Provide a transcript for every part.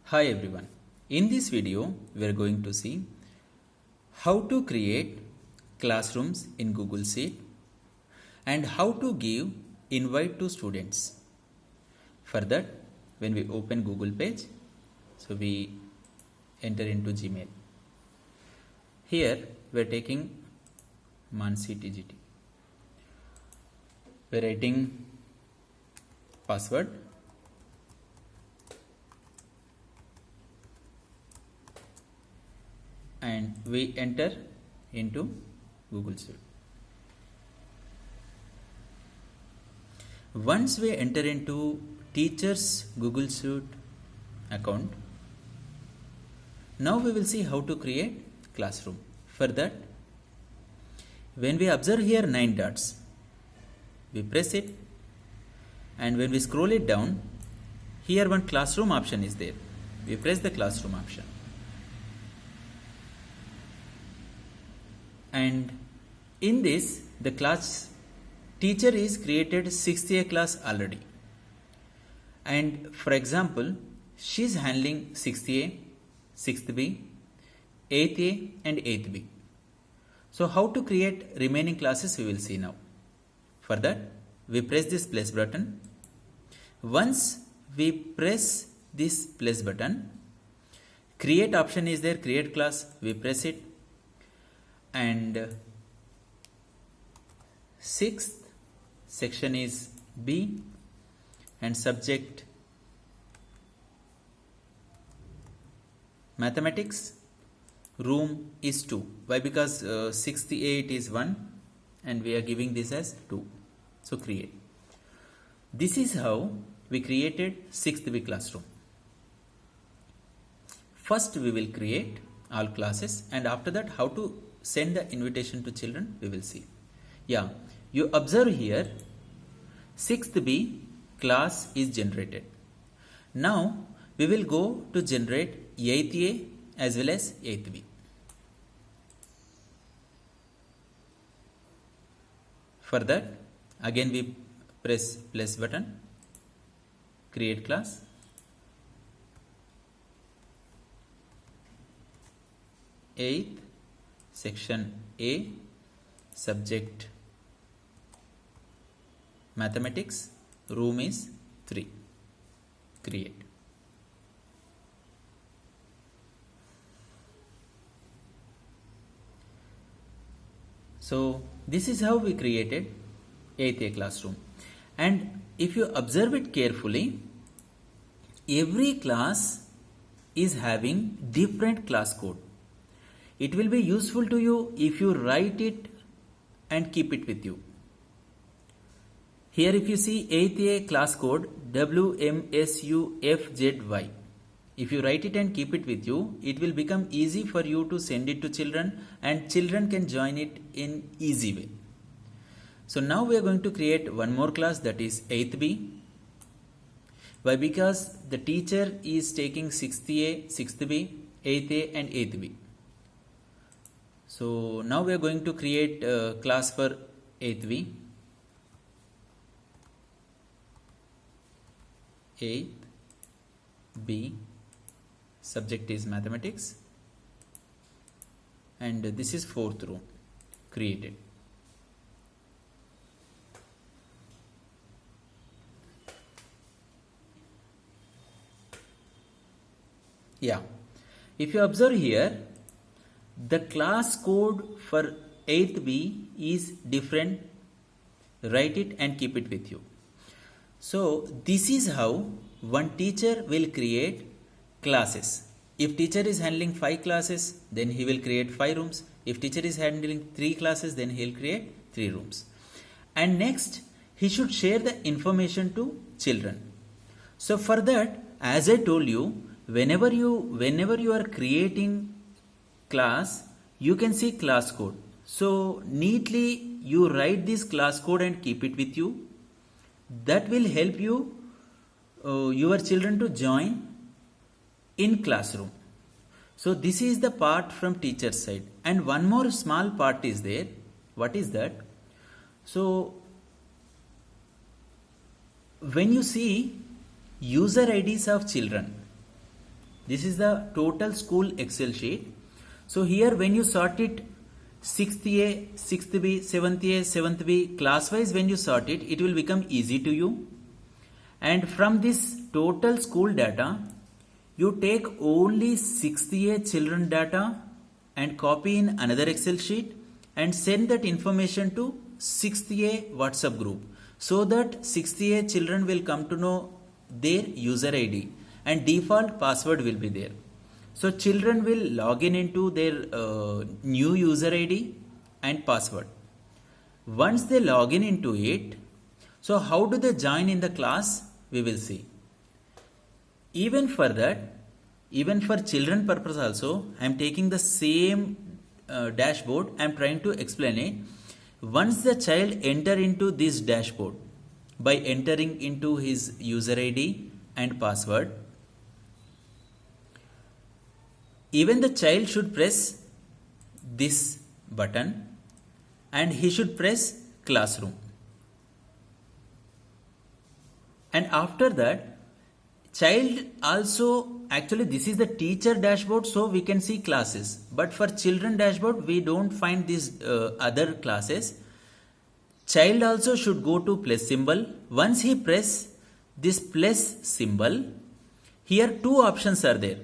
Hi everyone. In this video, we are going to see how to create classrooms in Google Sheet and how to give invite to students. For that, when we open Google page, so we enter into Gmail. Here, we are taking Mansi TGT. We are writing password. And we enter into Google Sheet. Once we enter into teacher's Google Sheet account, now we will see how to create classroom. For that, when we observe here 9 dots, we press it, and when we scroll it down, here one classroom option is there. We press the classroom option. And in this, the class teacher is created 6th A class already. And for example, she is handling 6th A, 6th B, 8th A and 8th B. So how to create remaining classes we will see now. For that, we press this plus button. Once we press this plus button, create option is there, create class, we press it. And 6th section is B and subject mathematics, room is 2. Why? Because 68 is 1 and we are giving this as 2. So create. This is how we created 6th B classroom. First we will create all classes, and after that how to send the invitation to children we will see. Yeah, you observe here 6th B class is generated. Now we will go to generate 8th A as well as 8th B. For that, again we press plus button, create class. Eighth section A, subject mathematics, room is 3. Create. So this is how we created 8th A classroom. And if you observe it carefully, every class is having different class code. It will be useful to you if you write it and keep it with you. Here if you see 8th A class code WMSUFZY. If you write it and keep it with you, it will become easy for you to send it to children, and children can join it in easy way. So now we are going to create one more class, that is 8th B. Why? Because the teacher is taking 6th A, 6th B, 8th A and 8th B. So now we are going to create a class for 8th B. 8th B, subject is mathematics, and this is 4th room created. Yeah, if you observe here, the class code for 8th B is different. Write it and keep it with you. So this is how one teacher will create classes. If teacher is handling 5 classes, then he will create 5 rooms. If teacher is handling 3 classes, then he will create 3 rooms. And next, he should share the information to children. So for that, as I told you, whenever you are creating class, you can see class code. So neatly you write this class code and keep it with you. That will help you your children to join in classroom. So this is the part from teacher's side, and one more small part is there. What is that? So when you see user IDs of children, This is the total school Excel sheet. So here when you sort it 6th A, 6th B, 7th A, 7th B, class wise when you sort it, it will become easy to you. And from this total school data, you take only 6th A children data and copy in another Excel sheet and send that information to 6th A WhatsApp group, so that 6th A children will come to know their user ID and default password will be there. So children will log in into their new user ID and password. Once they log in into it, so how do they join in the class? We will see. Even for that, even for children purpose also, I am taking the same dashboard. I am trying to explain it. Once the child enter into this dashboard by entering into his user ID and password, even the child should press this button and he should press classroom. And after that, child also, actually this is the teacher dashboard, so we can see classes. But for children dashboard, we don't find these other classes. Child also should go to plus symbol. Once he press this plus symbol, here two options are there.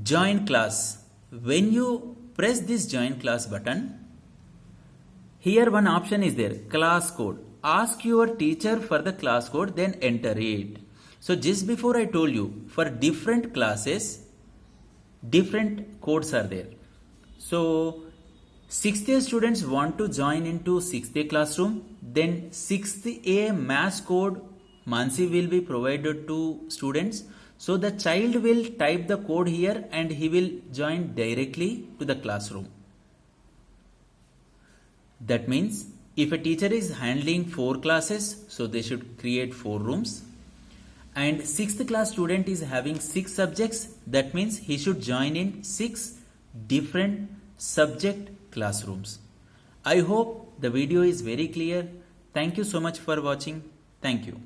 Join class. When you press this join class button, here one option is there, class code. Ask your teacher for the class code, then enter it. So just before I told you, for different classes, different codes are there. So 6th A students want to join into 6th A classroom, then 6th A mass code Mansi will be provided to students. So the child will type the code here and he will join directly to the classroom. That means if a teacher is handling 4 classes, so they should create 4 rooms. And 6th class student is having 6 subjects, that means he should join in 6 different subject classrooms. I hope the video is very clear. Thank you so much for watching. Thank you.